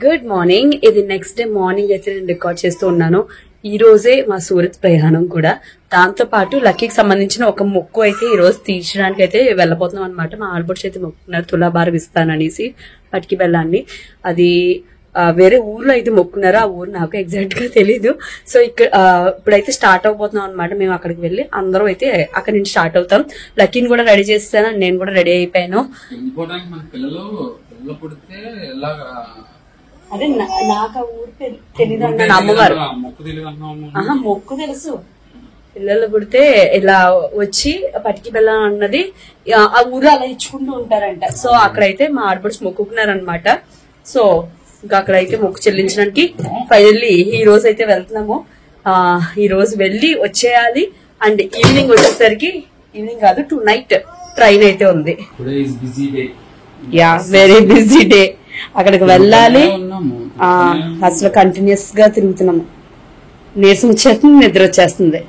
Good morning. ఇది next day morning అయితే నేను రికార్డ్ చేస్తూ ఉన్నాను. ఈ రోజే మా సూరత్ ప్రయాణం కూడా. దాంతో పాటు లక్కీకి సంబంధించిన ఒక మొక్కు అయితే ఈ రోజు తీర్చడానికి అయితే వెళ్ళబోతున్నాం అనమాట. మా ఆడపడుచు అయితే మొక్కున్నారు తులాభారం ఇస్తాననేసి పటికి బెల్లాన్ని. అది వేరే ఊర్లో అయితే మొక్కున్నారు. ఆ ఊరు నాకు ఎగ్జాక్ట్ గా తెలీదు. సో ఇక్కడ ఇప్పుడైతే స్టార్ట్ అవబోతున్నాం అనమాట. మేము అక్కడికి వెళ్ళి అందరం అయితే అక్కడి నుంచి స్టార్ట్ అవుతాం. లక్కీని కూడా రెడీ చేస్తాను, నేను కూడా రెడీ అయిపోయాను. అదే నాకు ఆ ఊరు తెలీదు అన్నాను. అమ్మవారు మొక్కు తెలుసు. పిల్లలు పుడితే ఇలా వచ్చి పటికి బెల్లం అన్నది ఆ ఊర్లో అలా ఇచ్చుకుంటూ ఉంటారంట. సో అక్కడైతే మా ఆడపడుచు మొక్కుకున్నారనమాట. సో ఇంకా అక్కడైతే మొక్కు చెల్లించడానికి ఫైనల్లీ ఈ రోజు అయితే వెళ్తున్నాము. ఈ రోజు వెళ్ళి వచ్చేయాలి. అండ్ ఈవినింగ్ వచ్చేసరికి, ఈవినింగ్ కాదు టు నైట్ ట్రైన్ అయితే ఉంది. Yeah, very busy day. అక్కడికి వెళ్ళాలి. అసలు కంటిన్యూస్ గా తిరుగుతున్నాము. నీరసం వచ్చేస్తుంది, నిద్ర వచ్చేస్తుంది.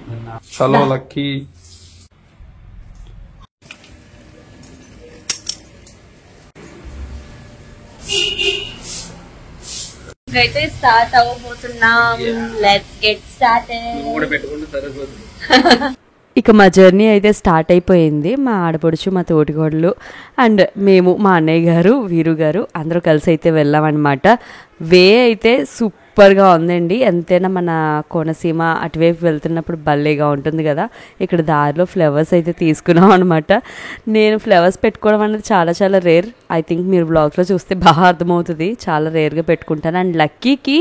అయితే స్టార్ట్ అవ్వబోతున్నాం. Let's get started. ఇక మా జర్నీ అయితే స్టార్ట్ అయిపోయింది. మా ఆడపడుచు, మా తోటికోడలు అండ్ మేము, మా అన్నయ్య గారు, వీరు గారు అందరూ కలిసి అయితే వెళ్ళామన్నమాట. వే అయితే సూపర్గా ఉందండి. ఎంతైనా మన కోనసీమ అటువైపు వెళ్తున్నప్పుడు భలేగా ఉంటుంది కదా. ఇక్కడ దారిలో ఫ్లవర్స్ అయితే తీసుకున్నాం అనమాట. నేను ఫ్లవర్స్ పెట్టుకోవడం అనేది చాలా చాలా రేర్. ఐ థింక్ మీరు బ్లాగ్లో చూస్తే బాగా అర్థమవుతుంది. చాలా రేర్గా పెట్టుకుంటాను. అండ్ లక్కీకి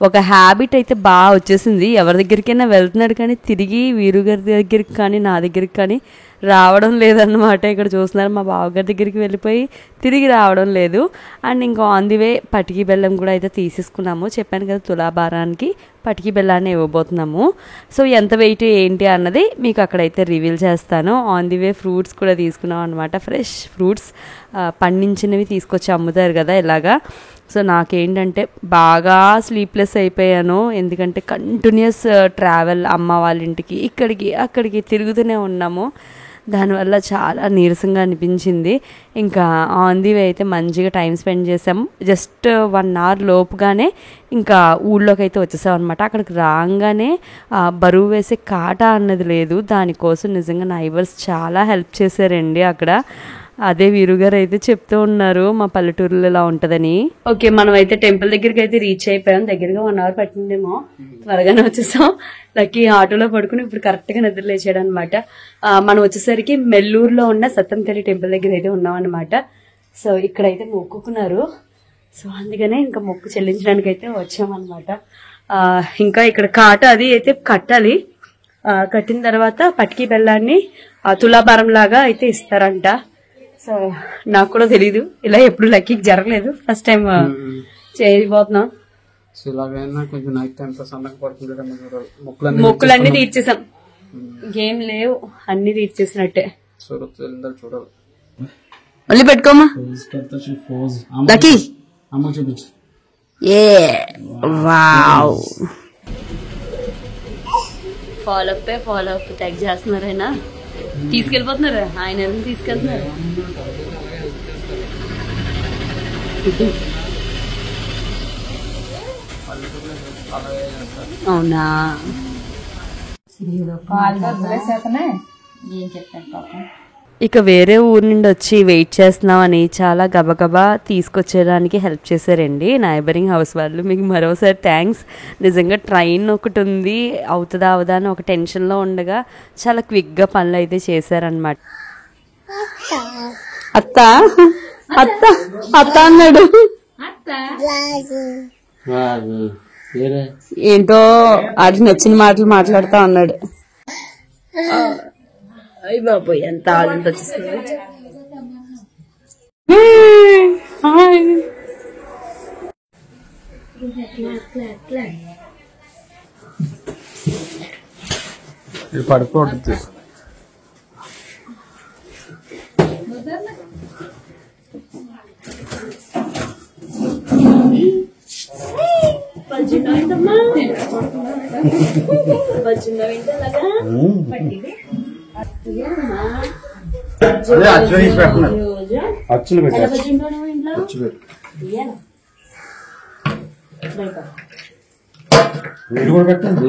ఒక హ్యాబిట్ అయితే బాగా వచ్చేసింది. ఎవరి దగ్గరికైనా వెళ్తున్నాడు కానీ తిరిగి వీరు గారి దగ్గరికి కానీ నా దగ్గరికి కానీ రావడం లేదన్నమాట. ఇక్కడ చూస్తున్నారు, మా బావగారి దగ్గరికి వెళ్ళిపోయి తిరిగి రావడం లేదు. అండ్ ఇంకా ఆన్ ది వే పటికి బెల్లం కూడా అయితే తీసేసుకున్నాము. చెప్పాను కదా, తులాభారానికి పటికి బెల్లాన్ని ఇవ్వబోతున్నాము. సో ఎంత వెయిట్ ఏంటి అన్నది మీకు అక్కడైతే రివీల్ చేస్తాను. ఆన్ ది వే ఫ్రూట్స్ కూడా తీసుకున్నాం అనమాట. ఫ్రెష్ ఫ్రూట్స్ పండించినవి తీసుకొచ్చి అమ్ముతారు కదా ఇలాగా. సో నాకేంటంటే బాగా స్లీప్లెస్ అయిపోయాను. ఎందుకంటే కంటిన్యూస్ ట్రావెల్, అమ్మ వాళ్ళ ఇంటికి ఇక్కడికి అక్కడికి తిరుగుతూనే ఉన్నాము. దానివల్ల చాలా నీరసంగా అనిపించింది. ఇంకా ఆన్ ది వే అయితే మంచిగా టైం స్పెండ్ చేసాము. జస్ట్ 1 hour లోపుగానే ఇంకా ఊళ్ళోకి అయితే వచ్చేసాం అనమాట. అక్కడికి రాగానే బరువు వేసే కాటా అన్నది లేదు. దానికోసం నిజంగా నైబర్స్ చాలా హెల్ప్ చేశారండి అక్కడ. అదే వీరుగారు అయితే చెప్తూ ఉన్నారు మా పల్లెటూరులో ఇలా ఉంటదని. ఓకే, మనం అయితే టెంపుల్ దగ్గరికి అయితే రీచ్ అయిపోయాం. దగ్గరగా 1 hour పట్టిందేమో, త్వరగానే వచ్చేసాం. లక్కీ ఆటోలో పడుకుని ఇప్పుడు కరెక్ట్ గా నిద్ర లేచాడు అనమాట. మనం వచ్చేసరికి మెల్లూరులో ఉన్న సత్తంతల్లి టెంపుల్ దగ్గర అయితే ఉన్నాం అనమాట. సో ఇక్కడైతే మొక్కుకున్నారు. సో అందుకనే ఇంకా మొక్కు చెల్లించడానికి అయితే వచ్చామన్నమాట. ఇంకా ఇక్కడ కాట అది అయితే కట్టాలి. కట్టిన తర్వాత పటికి బెల్లాన్ని తులాభారం లాగా అయితే ఇస్తారంట. సో నాకు కూడా తెలీదు, ఇలా ఎప్పుడు లక్కీకి జరగలేదు. ఫస్ట్ టైం చేయబోతున్నాం. మొక్కులన్నీ తీర్చేసాం, ఇంకేం లేవు, అన్ని తీర్చేసినట్టే. మళ్ళీ పెట్టుకోమా లక్కీ. ఫాలో అప్ ట్యాగ్ చేస్తున్నారు. ఆయన తీసుకెళ్ళిపోతున్నారు. ఆయన ఎందుకు తీసుకెళ్తున్నారు? అవునా, ఇక వేరే ఊరు నుండి వచ్చి వెయిట్ చేస్తున్నామని చాలా గబగబా తీసుకొచ్చేయడానికి హెల్ప్ చేశారండి నైబరింగ్ హౌస్ వాళ్ళు. మీకు మరోసారి థ్యాంక్స్. నిజంగా ట్రైన్ ఒకటి ఉంది, అవుతుందా అవుదా అని ఒక టెన్షన్లో ఉండగా చాలా క్విక్గా పనులు అయితే చేశారనమాట. అత్త అత్త అత్త అన్నాడు. ఏంటో అది నచ్చిన మాటలు మాట్లాడుతా అన్నాడు. అయ్య బాబోయ్, ఎంత ఆనందం వచ్చేస్తుంది. పడుకోవద్దు. అచ్చులు పెట్టారు. మీరు కూడా పెట్టండి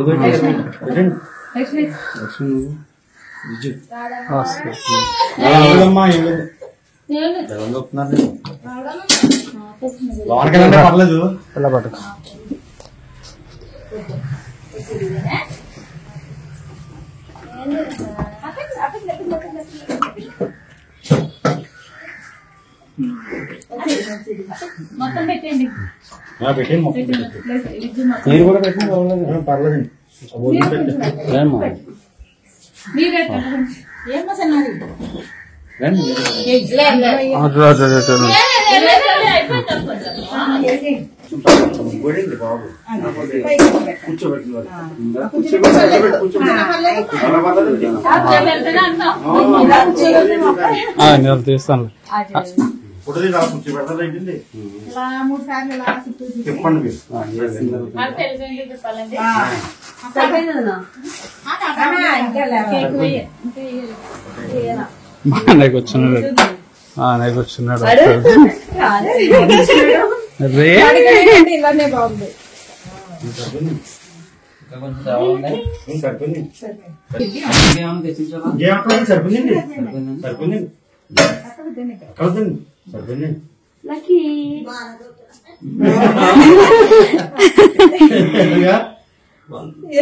లోనకెళ్ళండి పర్లేదు ఇలా పట్టు మొత్తం పెట్టండి మీరు కూడా పెట్టండి పర్లేదండి తీస్తాను చెప్పండి నాకు వచ్చినాడు నాకు వచ్చినాడు ఇలానే బాగుంది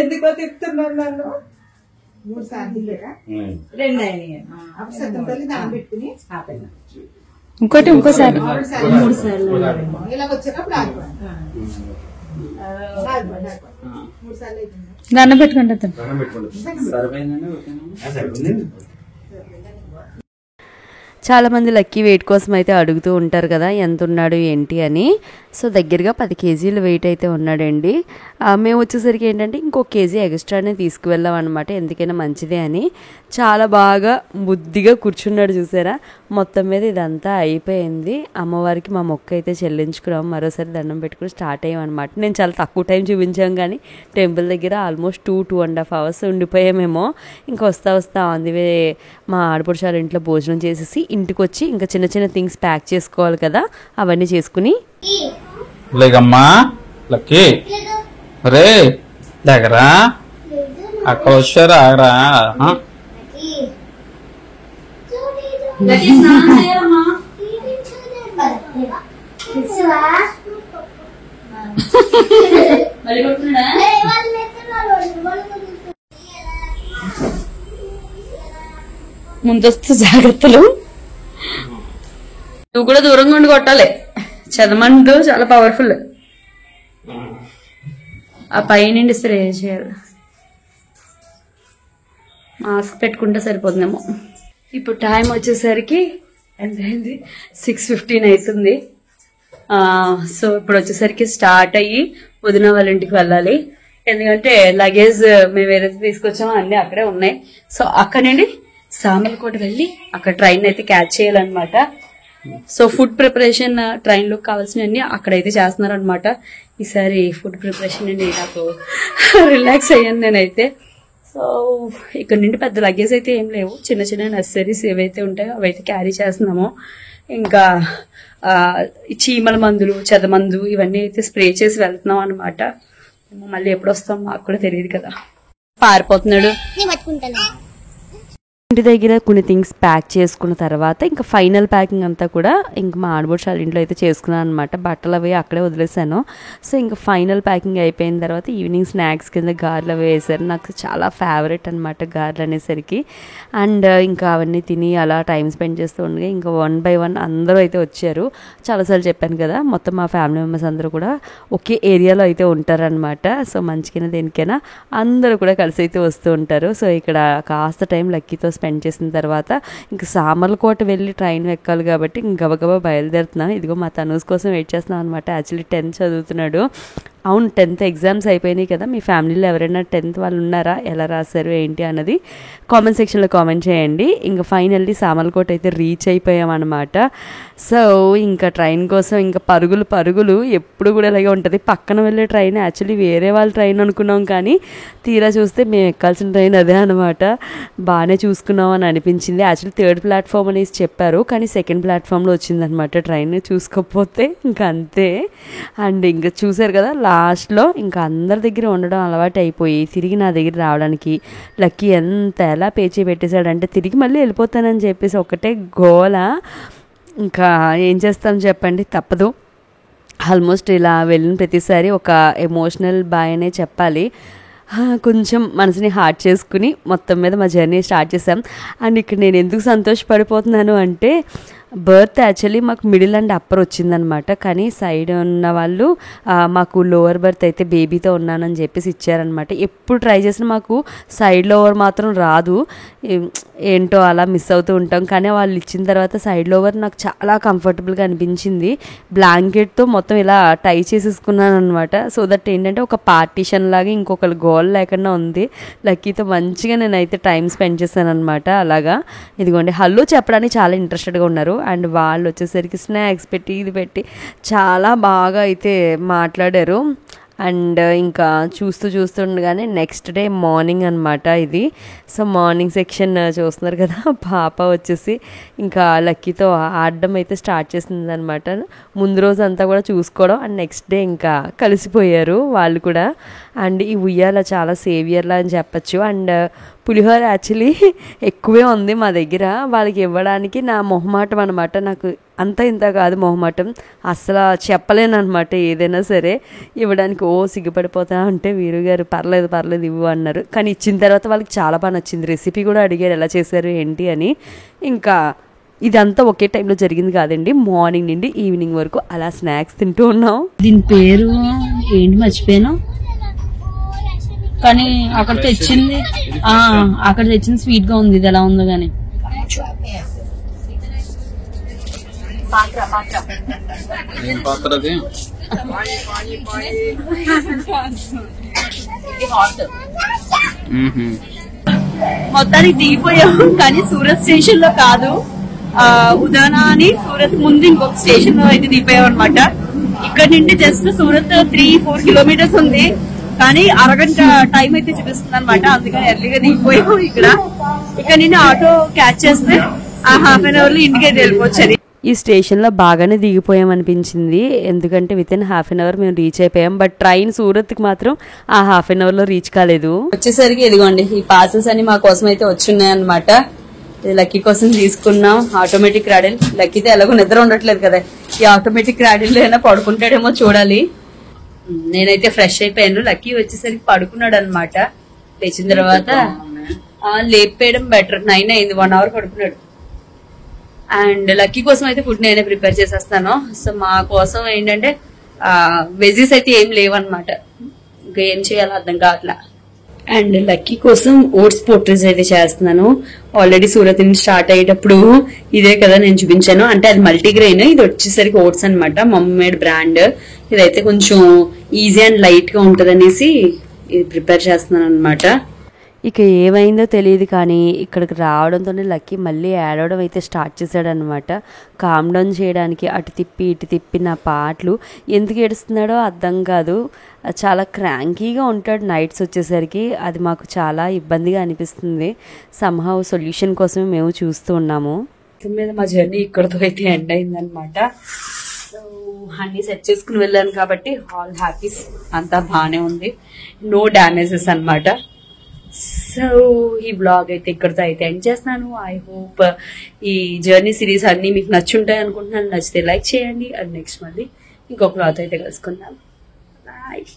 ఎందుకో తిప్పుతున్నాను నన్ను 3 సార్లు 2 అయినాయి అప్పుడు సత్తం తల్లి దాన్ని పెట్టుకుని ఆపేనా ఇంకోసారి 3 సార్లు ఇలా వచ్చేటప్పుడు దండం పెట్టుకుంటా చాలా మంది లక్కీ వెయిట్ కోసం అయితే అడుగుతూ ఉంటారు కదా ఎంత ఉన్నాడు ఏంటి అని. సో దగ్గరగా 10 కేజీలు వెయిట్ అయితే ఉన్నాడండి. మేము వచ్చేసరికి ఏంటంటే ఇంకొక కేజీ ఎక్స్ట్రానే తీసుకువెళ్ళాం అనమాట, ఎందుకైనా మంచిదే అని. చాలా బాగా బుద్ధిగా కూర్చున్నాడు చూసారా. మొత్తం మీద ఇదంతా అయిపోయింది. అమ్మవారికి మా మొక్క అయితే చెల్లించుకున్నాం, మరోసారి దండం పెట్టుకుని స్టార్ట్ అయ్యాం అనమాట. నేను చాలా తక్కువ టైం చూపించాం కానీ టెంపుల్ దగ్గర ఆల్మోస్ట్ 2.5 hours ఉండిపోయామేమో. ఇంకా వస్తా అందువే మా ఆడపడుచాల ఇంట్లో భోజనం చేసేసి ఇంటికి వచ్చి ఇంకా చిన్న చిన్న థింగ్స్ ప్యాక్ చేసుకోవాలి కదా, అవన్నీ చేసుకుని లేకమ్మా లక్కీ రే దగ్గరా అక్కడ వచ్చారా ఆగరా ముందస్తు జాగ్రత్తలు. నువ్వు కూడా దూరంగా ఉండి కొట్టాలి, చదమండు చాలా పవర్ఫుల్. ఆ పైనుండి స్ప్రే చేయాలి, మాస్క్ పెట్టుకుంటే సరిపోతుందేమో. ఇప్పుడు టైం వచ్చేసరికి ఎంతైంది, 6:15 అవుతుంది. సో ఇప్పుడు వచ్చేసరికి స్టార్ట్ అయ్యి వదిన వాళ్ళ ఇంటికి వెళ్ళాలి. ఎందుకంటే లగేజ్ మేము ఏదైతే తీసుకొచ్చామో అన్నీ అక్కడే ఉన్నాయి. సో అక్కడ నుండి సామర్లకోట వెళ్ళి అక్కడ ట్రైన్ అయితే క్యాచ్ చేయాలన్నమాట. సో ఫుడ్ ప్రిపరేషన్ ట్రైన్లో కావాల్సినవన్నీ అక్కడైతే చేస్తున్నారు అనమాట. ఈసారి ఫుడ్ ప్రిపరేషన్ అండి నాకు రిలాక్స్ అయ్యాను నేనైతే. సో ఇక్కడ నుండి పెద్ద లగేజ్ అయితే ఏం లేవు, చిన్న చిన్న నెసరీస్ ఏవైతే ఉంటాయో అవైతే క్యారీ చేస్తున్నాము. ఇంకా చీమల మందులు, చెదమందు ఇవన్నీ అయితే స్ప్రే చేసి వెళ్తున్నాం అనమాట. మళ్ళీ ఎప్పుడు వస్తాం మాకు కూడా తెలియదు కదా. పారిపోతున్నాడు. ఇంటి దగ్గర కొన్ని థింగ్స్ ప్యాక్ చేసుకున్న తర్వాత ఇంకా ఫైనల్ ప్యాకింగ్ అంతా కూడా ఇంకా మా ఆడబోడ్చాల ఇంట్లో అయితే చేసుకున్నాను అనమాట. బట్టలు అవి అక్కడే వదిలేసాను. సో ఇంకా ఫైనల్ ప్యాకింగ్ అయిపోయిన తర్వాత ఈవినింగ్ స్నాక్స్ కింద గారెలు అవి వేసారు. నాకు చాలా ఫేవరెట్ అనమాట గారెలు అనేసరికి. అండ్ ఇంకా అవన్నీ తిని అలా టైం స్పెండ్ చేస్తూ ఉండగా ఇంకా 1 by 1 అందరూ అయితే వచ్చారు. చాలాసార్లు చెప్పాను కదా, మొత్తం మా ఫ్యామిలీ మెంబర్స్ అందరూ కూడా ఒకే ఏరియాలో అయితే ఉంటారనమాట. సో మంచికైనా దేనికైనా అందరూ కూడా కలిసి అయితే వస్తూ ఉంటారు. సో ఇక్కడ కాస్త టైం లక్కీతో స్పెండ్ చేసిన తర్వాత ఇంకా సామర్లకోట వెళ్ళి ట్రైన్ ఎక్కాలి కాబట్టి ఇంక గబగబా బయలుదేరుతున్నాను. ఇదిగో మా తనూస్ కోసం వెయిట్ చేస్తున్నాను అనమాట. యాక్చువల్లీ 10th చదువుతున్నాడు. అవును, 10th ఎగ్జామ్స్ అయిపోయినాయి కదా. మీ ఫ్యామిలీలో ఎవరైనా 10th వాళ్ళు ఉన్నారా, ఎలా రాశారు ఏంటి అన్నది కామెంట్ సెక్షన్లో కామెంట్ చేయండి. ఇంకా ఫైనల్లీ సామర్లకోట అయితే రీచ్ అయిపోయామన్నమాట. సో ఇంకా ట్రైన్ కోసం ఇంకా పరుగులు ఎప్పుడు కూడా ఇలాగే ఉంటుంది. పక్కన వెళ్ళే ట్రైన్ యాక్చువల్లీ వేరే వాళ్ళ ట్రైన్ అనుకున్నాం, కానీ తీరా చూస్తే మేము ఎక్కాల్సిన ట్రైన్ అదే అనమాట. బాగానే చూసుకున్నాం అని అనిపించింది. యాక్చువల్లీ 3rd ప్లాట్ఫామ్ అనేసి చెప్పారు, కానీ 2nd ప్లాట్ఫామ్లో వచ్చిందనమాట ట్రైన్. చూసుకోకపోతే ఇంకా అంతే. అండ్ ఇంకా చూసారు కదా, లాస్ట్లో ఇంకా అందరి దగ్గర ఉండడం అలవాటు అయిపోయి తిరిగి నా దగ్గర రావడానికి లక్కీ ఎలా పేచీ పెట్టేశాడంటే తిరిగి మళ్ళీ వెళ్ళిపోతానని చెప్పేసి ఒకటే గోల. ఇంకా ఏం చేస్తాం చెప్పండి, తప్పదు. ఆల్మోస్ట్ ఇలా వెళ్ళిన ప్రతిసారి ఒక ఎమోషనల్ బాయ్ అనే చెప్పాలి. కొంచెం మనసుని హార్ట్ చేసుకుని మొత్తం మీద మా జర్నీ స్టార్ట్ చేసాం. అండ్ ఇక్కడ నేను ఎందుకు సంతోషపడిపోతున్నాను అంటే బర్త్ యాక్చువల్లీ మాకు మిడిల్ అండ్ అప్పర్ వచ్చిందనమాట. కానీ సైడ్ ఉన్న వాళ్ళు మాకు లోవర్ బర్త్ అయితే బేబీతో ఉన్నానని చెప్పేసి ఇచ్చారనమాట. ఎప్పుడు ట్రై చేసినా మాకు సైడ్ లోవర్ మాత్రం రాదు, ఏంటో అలా మిస్ అవుతూ ఉంటాం. కానీ వాళ్ళు ఇచ్చిన తర్వాత సైడ్ లోవర్ నాకు చాలా కంఫర్టబుల్గా అనిపించింది. బ్లాంకెట్తో మొత్తం ఇలా టై చేసేసుకున్నాను అనమాట. సో దట్ ఏంటంటే ఒక పార్టీషన్ లాగా ఇంకొకరు గోల్ లేకుండా ఉంది. లక్కీతో మంచిగా నేనైతే టైం స్పెండ్ చేశాను అనమాట. అలాగా ఇదిగోండి హలో చెప్పడానికి చాలా ఇంట్రెస్టెడ్గా ఉన్నారు. అండ్ వాళ్ళు వచ్చేసరికి స్నాక్స్ పెట్టి ఇది పెట్టి చాలా బాగా అయితే మాట్లాడారు. అండ్ ఇంకా చూస్తుండగానే నెక్స్ట్ డే మార్నింగ్ అనమాట ఇది. సో మార్నింగ్ సెక్షన్ చూస్తున్నారు కదా, పాప వచ్చేసి ఇంకా లక్కీతో ఆడడం అయితే స్టార్ట్ చేసింది అనమాట. ముందు రోజు అంతా కూడా చూసుకోవడం అండ్ నెక్స్ట్ డే ఇంకా కలిసిపోయారు వాళ్ళు కూడా. అండ్ ఈ ఉయ్యాల చాలా సేవియర్లా అని చెప్పచ్చు. అండ్ పులిహోర యాక్చువల్లీ ఎక్కువే ఉంది మా దగ్గర, వాళ్ళకి ఇవ్వడానికి నా మొహమాటం అనమాట. నాకు అంత ఇంత కాదు మొహమాటం, అసలు చెప్పలేను అనమాట. ఏదైనా సరే ఇవ్వడానికి సిగ్గుపడిపోతా అంటే వీరు గారు పర్లేదు ఇవ్వు అన్నారు. కానీ ఇచ్చిన తర్వాత వాళ్ళకి చాలా బాగా నచ్చింది. రెసిపీ కూడా అడిగారు ఎలా చేశారు ఏంటి అని. ఇంకా ఇదంతా ఒకే టైంలో జరిగింది కాదండి, మార్నింగ్ నుండి ఈవినింగ్ వరకు అలా స్నాక్స్ తింటూ ఉన్నాం. దీని పేరు ఏంటి మర్చిపోయాను, కానీ అక్కడ తెచ్చింది స్వీట్ గా ఉంది. ఇది ఎలా ఉందో గానీ మొత్తానికి దిగిపోయాం. కానీ సూరత్ స్టేషన్ లో కాదు, ఉదానా అని సూరత్ ముందు ఇంకొక స్టేషన్ లో అయితే దిగిపోయాం అనమాట. ఇక్కడ నుండి జస్ట్ సూరత్ 3-4 కిలోమీటర్స్ ఉంది, కానీ అరగంట టైం అయితే చూపిస్తుంది అనమాట. అందుకని ఎర్లీగా దిగిపోయాం. ఇక్కడ నుండి ఆటో క్యాచ్ చేస్తే ఆ హాఫ్ అన్ అవర్ లో ఇంటికి అయితే వెళ్ళిపోవచ్చు. ఈ స్టేషన్లో బాగానే దిగిపోయామనిపించింది, ఎందుకంటే వితిన్ హాఫ్ అన్ అవర్ మేము రీచ్ అయిపోయాం. బట్ ట్రైన్ సూరత్కి మాత్రం ఆ హాఫ్ అన్ అవర్లో రీచ్ కాలేదు. వచ్చేసరికి ఇదిగోండి ఈ పార్సల్స్ అని మా కోసం అయితే వచ్చున్నాయన్నమాట. ఇది లక్కీ కోసం తీసుకున్నాం. ఆటోమేటిక్ రాడిల్, లక్కీతో ఎలాగో నిద్ర ఉండట్లేదు కదా, ఈ ఆటోమేటిక్ రాడిల్ అయినా పడుకుంటాడేమో చూడాలి. నేనైతే ఫ్రెష్ అయిపోయాను. లక్కీ వచ్చేసరికి పడుకున్నాడు అనమాట. లేచిన తర్వాత లేపేయడం బెటర్. 9 అయింది, 1 అవర్ పడుకున్నాడు. అండ్ లక్కీ కోసం అయితే ఫుడ్ నేనే ప్రిపేర్ చేసేస్తాను. సో మా కోసం ఏంటంటే వెజీస్ అయితే ఏం లేవన్నమాట, ఇంకా ఏం చేయాలో అర్థం కావట్లా. అండ్ లక్కీ కోసం ఓట్స్ పోట్రీస్ అయితే చేస్తున్నాను. ఆల్రెడీ సూరత్ నుంచి స్టార్ట్ అయ్యేటప్పుడు ఇదే కదా నేను చూపించాను, అంటే అది మల్టీగ్రెయిన్, ఇది వచ్చేసరికి ఓట్స్ అనమాట, మమ్మీ మేడ్ బ్రాండ్. ఇదైతే కొంచెం ఈజీ అండ్ లైట్ గా ఉంటది అనేసి ఇది ప్రిపేర్ చేస్తున్నాను అనమాట. ఇక ఏమైందో తెలియదు కానీ ఇక్కడికి రావడంతోనే లక్కీ మళ్ళీ ఏడవడం అయితే స్టార్ట్ చేశాడనమాట. కామ్ డౌన్ చేయడానికి అటు తిప్పి ఇటు తిప్పి నా పాటలు ఎందుకు ఏడుస్తున్నాడో అర్థం కాదు. చాలా క్రాంకీగా ఉంటాడు నైట్స్ వచ్చేసరికి. అది మాకు చాలా ఇబ్బందిగా అనిపిస్తుంది. సమ్హౌ సొల్యూషన్ కోసమే మేము చూస్తూ ఉన్నాము. మీద మా జర్నీ ఇక్కడితో అయితే ఎండ్ అయిందనమాట. సో అన్ని సెట్ చేసుకుని వెళ్ళాను కాబట్టి ఆల్ హ్యాపీస్, అంతా బాగానే ఉంది, నో డ్యామేజెస్ అనమాట. సో ఈ బ్లాగ్ అయితే ఇక్కడితో అయితే ఎండ్ చేస్తున్నాను. ఐ హోప్ ఈ జర్నీ సిరీస్ అన్ని మీకు నచ్చుంటాయి అనుకుంటున్నాను. నచ్చితే లైక్ చేయండి. అండ్ నెక్స్ట్ మళ్ళీ ఇంకొక బ్లాగ్ అయితే కలుసుకుందాం. బాయ్.